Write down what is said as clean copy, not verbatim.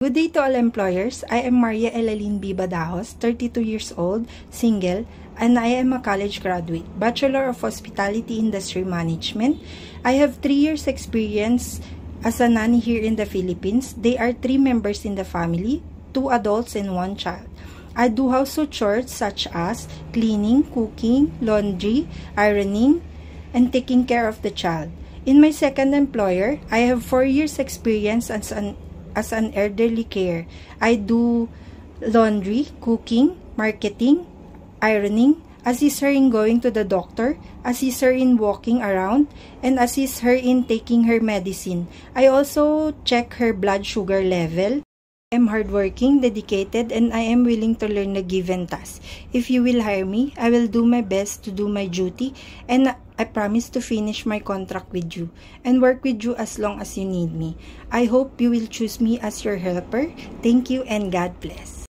Good day to all employers. I am Maria Elaline B. Badajos, 32 years old, single, and I am a college graduate, Bachelor of Hospitality Industry Management. I have 3 years experience as a nanny here in the Philippines. They are 3 members in the family, 2 adults and 1 child. I do household chores such as cleaning, cooking, laundry, ironing, and taking care of the child. In my second employer, I have 4 years experience as an elderly care. I do laundry, cooking, marketing, ironing, assist her in going to the doctor, assist her in walking around, and assist her in taking her medicine. I also check her blood sugar level. I am hardworking, dedicated, and I am willing to learn the given task. If you will hire me, I will do my best to do my duty, and I promise to finish my contract with you and work with you as long as you need me. I hope you will choose me as your helper. Thank you and God bless.